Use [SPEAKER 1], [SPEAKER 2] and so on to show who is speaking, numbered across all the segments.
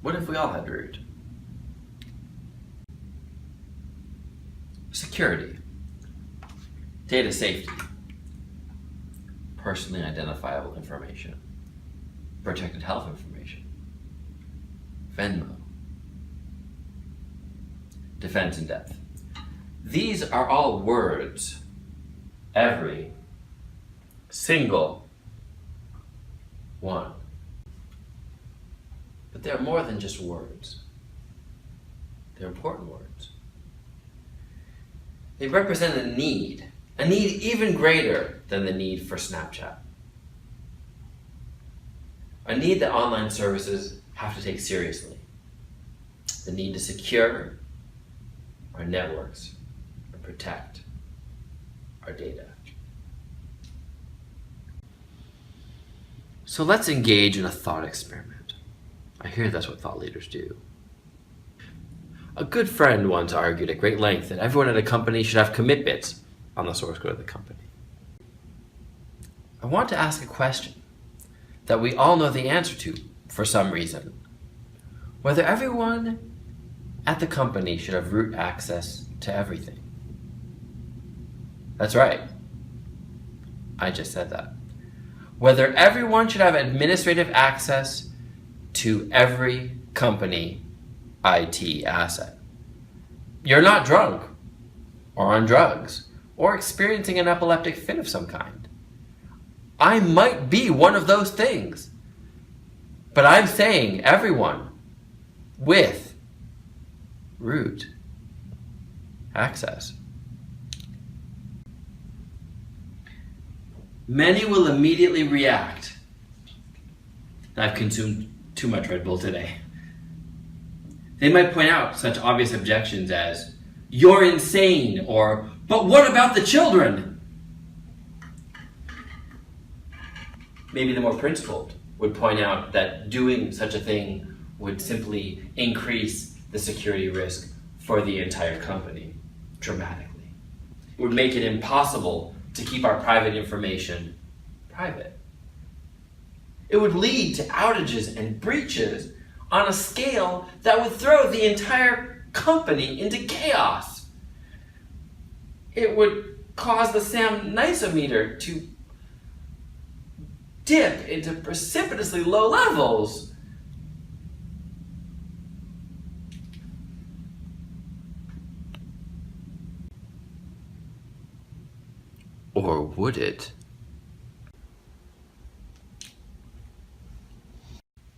[SPEAKER 1] What if we all had root? Security, data safety, personally identifiable information, protected health information, Venmo, defense in depth. These are all words. Every single one. But they're more than just words. They're important words. They represent a need even greater than the need for Snapchat. A need that online services have to take seriously. The need to secure our networks and protect our data. So let's engage in a thought experiment. I hear that's what thought leaders do. A good friend once argued at great length that everyone at a company should have commit bits on the source code of the company. I want to ask a question that we all know the answer to for some reason. Whether everyone at the company should have root access to everything. That's right. I just said that. Whether everyone should have administrative access to every company IT asset. You're not drunk, or on drugs, or experiencing an epileptic fit of some kind. I might be one of those things, but I'm saying everyone with root access. Many will immediately react. I've consumed too much Red Bull today. They might point out such obvious objections as, "You're insane," or, "But what about the children?" Maybe the more principled would point out that doing such a thing would simply increase the security risk for the entire company dramatically. It would make it impossible to keep our private information private. It would lead to outages and breaches on a scale that would throw the entire company into chaos. It would cause the SAM nisometer to dip into precipitously low levels. Or would it?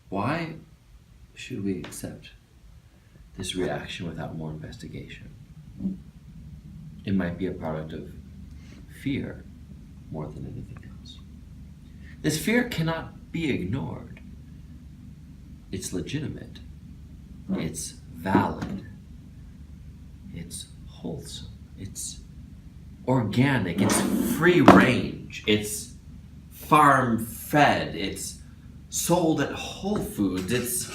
[SPEAKER 1] Why should we accept this reaction without more investigation? It might be a product of fear more than anything else. This fear cannot be ignored. It's legitimate. It's valid. It's wholesome. It's organic. It's free range. It's farm fed. It's sold at Whole Foods. It's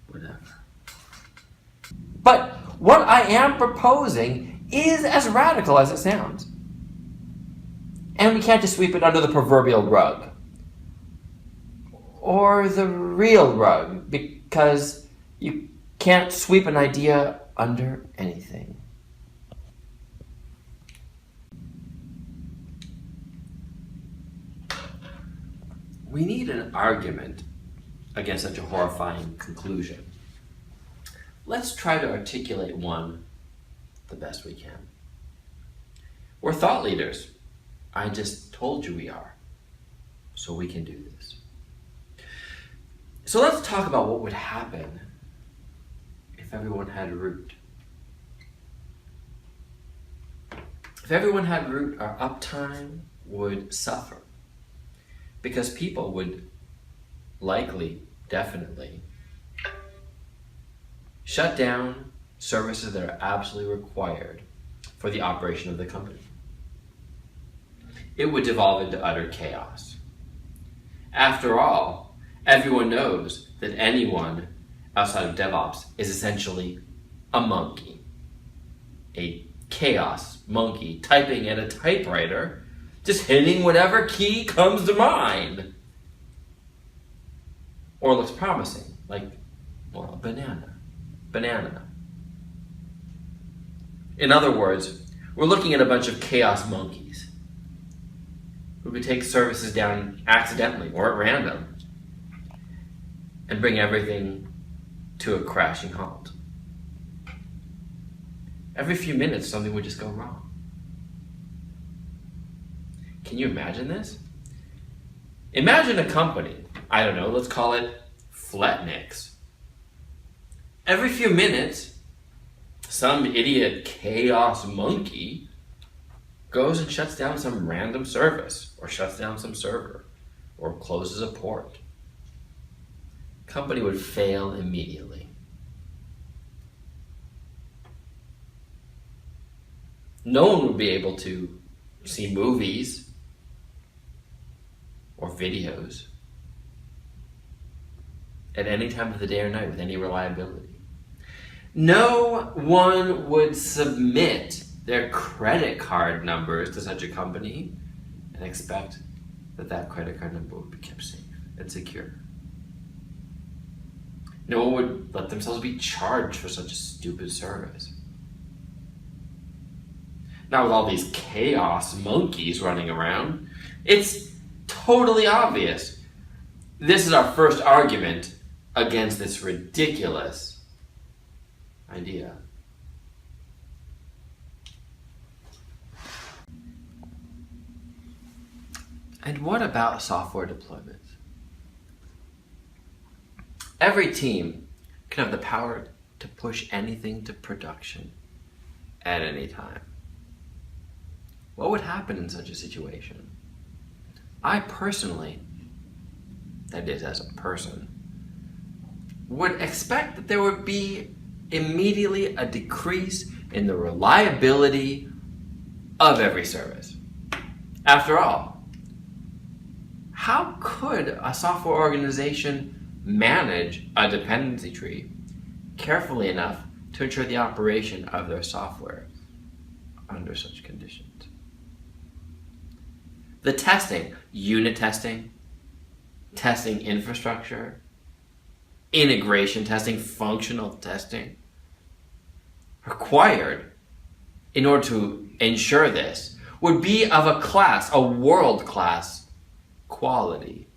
[SPEAKER 1] whatever. But what I am proposing is as radical as it sounds. And we can't just sweep it under the proverbial rug. Or the real rug, because you can't sweep an idea under anything. We need an argument against such a horrifying conclusion. Let's try to articulate one the best we can. We're thought leaders. I just told you we are. So we can do this. So let's talk about what would happen if everyone had root. If everyone had root, our uptime would suffer. Because people would likely, definitely, shut down services that are absolutely required for the operation of the company. it would devolve into utter chaos. After all, everyone knows that anyone outside of DevOps is essentially a monkey. A chaos monkey typing at a typewriter, just hitting whatever key comes to mind. Or looks promising, like, well, a banana. Banana. In other words, we're looking at a bunch of chaos monkeys who could take services down accidentally or at random and bring everything to a crashing halt. Every few minutes, something would just go wrong. Can you imagine this? Imagine a company, I don't know, let's call it Flatnix. Every few minutes, some idiot chaos monkey goes and shuts down some random service, or shuts down some server, or closes a port. Company would fail immediately. No one would be able to see movies or videos at any time of the day or night with any reliability. No one would submit their credit card numbers to such a company and expect that that credit card number would be kept safe and secure. No one would let themselves be charged for such a stupid service. Now, with all these chaos monkeys running around, it's totally obvious. This is our first argument against this ridiculous idea. And what about software deployment? Every team can have the power to push anything to production at any time. What would happen in such a situation? I personally, that is as a person, would expect that there would be immediately a decrease in the reliability of every service. After all, how could a software organization manage a dependency tree carefully enough to ensure the operation of their software under such conditions? The testing, unit testing, testing infrastructure, integration testing, functional testing, required in order to ensure this would be of a class, a world-class quality,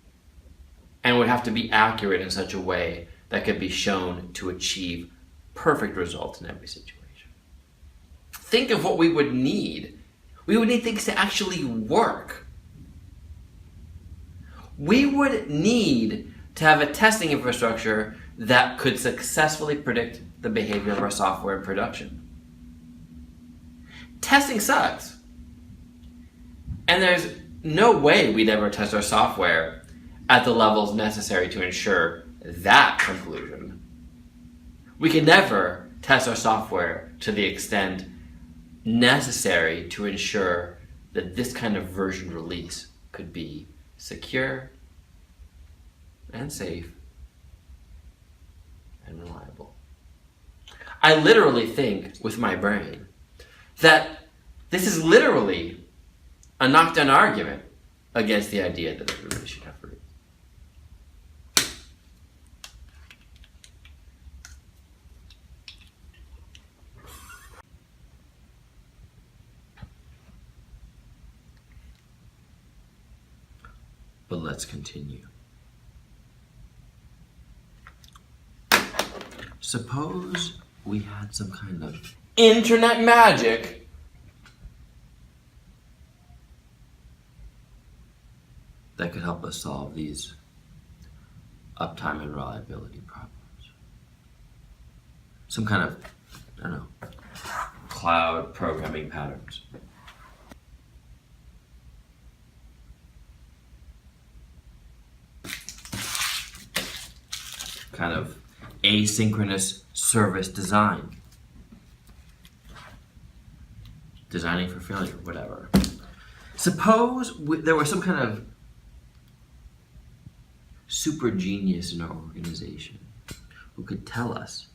[SPEAKER 1] and would have to be accurate in such a way that could be shown to achieve perfect results in every situation. Think of what we would need. We would need things to actually work. We would need to have a testing infrastructure that could successfully predict the behavior of our software in production. Testing sucks. And there's no way we'd ever test our software at the levels necessary to ensure that conclusion. We can never test our software to the extent necessary to ensure that this kind of version release could be secure and safe and reliable. I literally think with my brain that this is literally a knockdown argument against the idea that everybody should have root. But let's continue. Suppose we had some kind of internet magic that could help us solve these uptime and reliability problems. Some kind of, I don't know, cloud programming patterns. Kind of asynchronous service design. Designing for failure, whatever. Suppose there was some kind of super genius in our organization who could tell us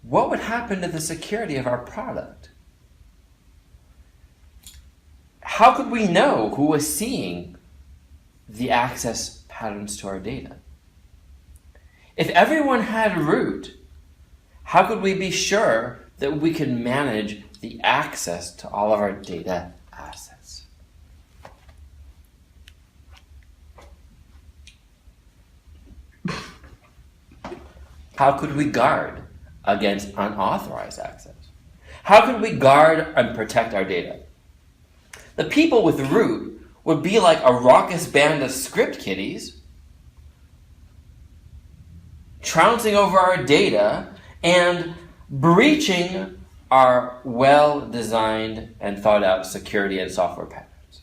[SPEAKER 1] what would happen to the security of our product. How could we know who was seeing the access patterns to our data? If everyone had root, how could we be sure that we could manage the access to all of our data assets? How could we guard against unauthorized access? How could we guard and protect our data? The people with root would be like a raucous band of script kiddies trouncing over our data and breaching our well-designed and thought-out security and software patterns.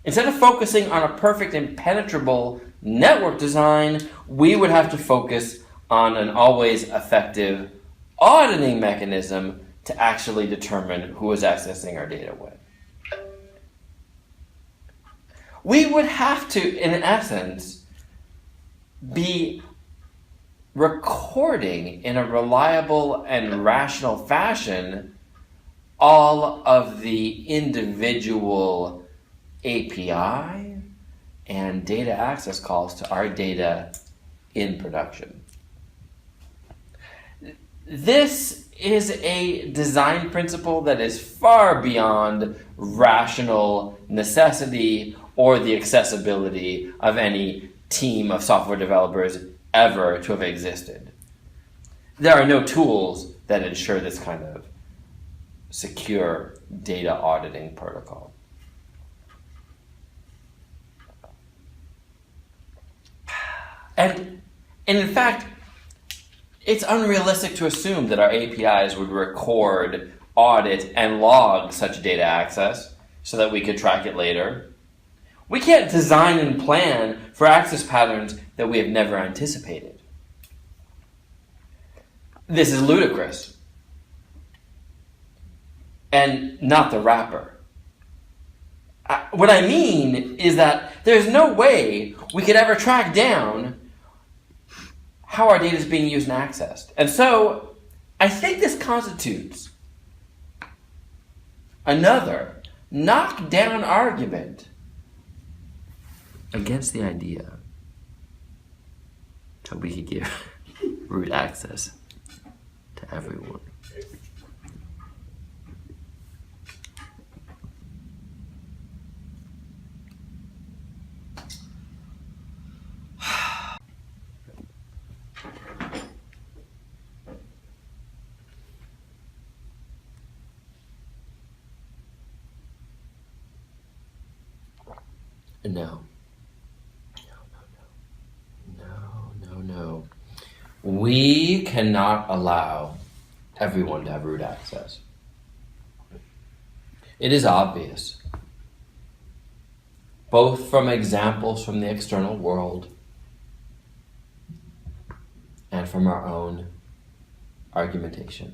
[SPEAKER 1] Instead of focusing on a perfect impenetrable network design, we would have to focus on an always effective auditing mechanism to actually determine who is accessing our data when. We would have to, in essence, be recording in a reliable and rational fashion all of the individual API and data access calls to our data in production. This is a design principle that is far beyond rational necessity or the accessibility of any team of software developers ever to have existed. There are no tools that ensure this kind of secure data auditing protocol. And in fact, it's unrealistic to assume that our APIs would record, audit, and log such data access so that we could track it later. We can't design and plan for access patterns that we have never anticipated. This is ludicrous. And not the wrapper. What I mean is that there's no way we could ever track down how our data is being used and accessed. And so, I think this constitutes another knockdown argument against the idea that we could give root access to everyone. No. We cannot allow everyone to have root access. It is obvious, both from examples from the external world and from our own argumentation.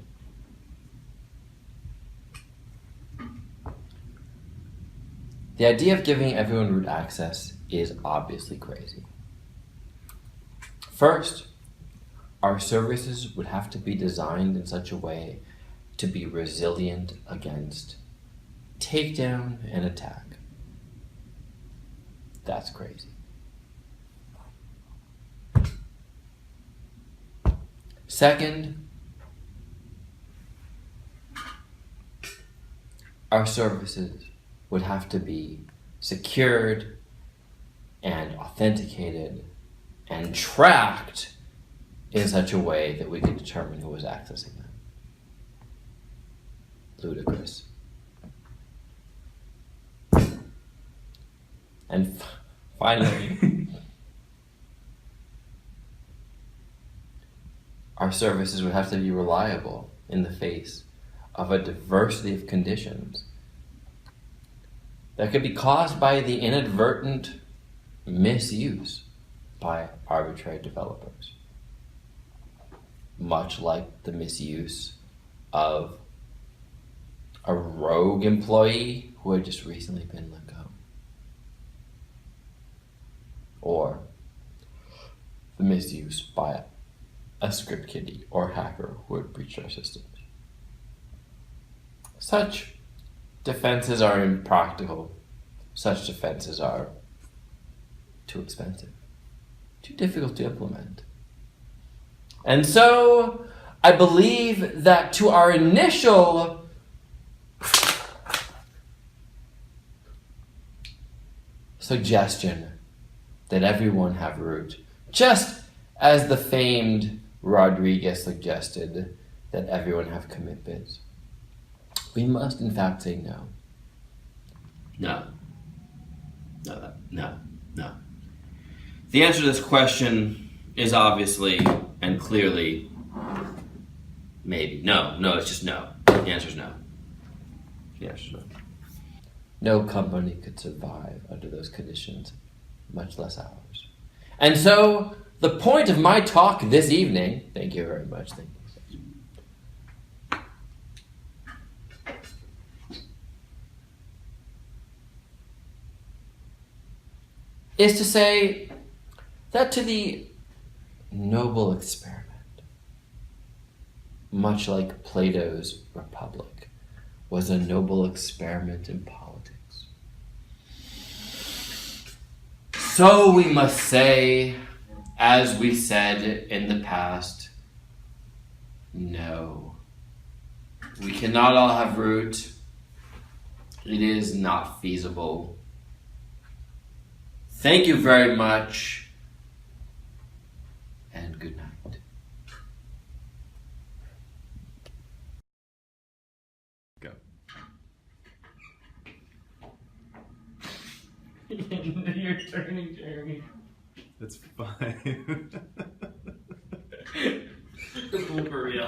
[SPEAKER 1] The idea of giving everyone root access is obviously crazy. First, our services would have to be designed in such a way to be resilient against takedown and attack. That's crazy. Second, our services would have to be secured and authenticated and tracked in such a way that we could determine who was accessing them. Ludicrous. And finally, our services would have to be reliable in the face of a diversity of conditions that could be caused by the inadvertent misuse by arbitrary developers, much like the misuse of a rogue employee who had just recently been let go. Or the misuse by a script kiddie or hacker who had breached our systems. Such defenses are impractical. Such defenses are too expensive, too difficult to implement. And so I believe that to our initial suggestion that everyone have root, just as the famed Rodriguez suggested that everyone have commit bits, we must in fact say no. No. No. The answer to this question is obviously and clearly maybe. No, it's just no. The answer is no. The answer is no. No company could survive under those conditions, much less ours. And so, the point of my talk this evening, thank you very much, thank you, is to say that to the noble experiment, much like Plato's Republic was a noble experiment in politics, so we must say, as we said in the past, no. We cannot all have root. It is not feasible. Thank you very much, and good night. Go.
[SPEAKER 2] You're turning, Jeremy.
[SPEAKER 3] It's fine.
[SPEAKER 1] For real.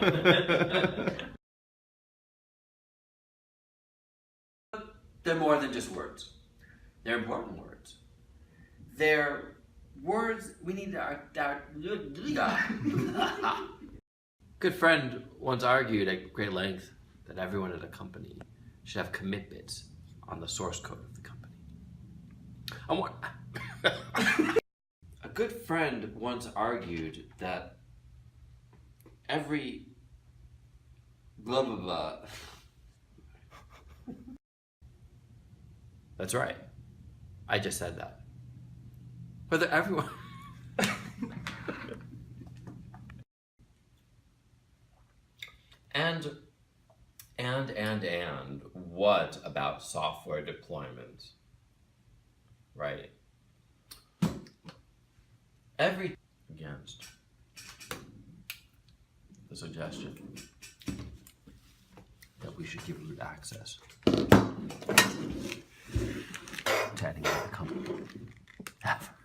[SPEAKER 1] They're more than just words. They're important words. They're words we need our Good friend once argued at great length that everyone at a company should have commit bits on the source code of the company. A good friend once argued that every blah blah blah. That's right. I just said that. Whether everyone and what about software deployment? Right. Every against the suggestion that we should give root access to any other company ever.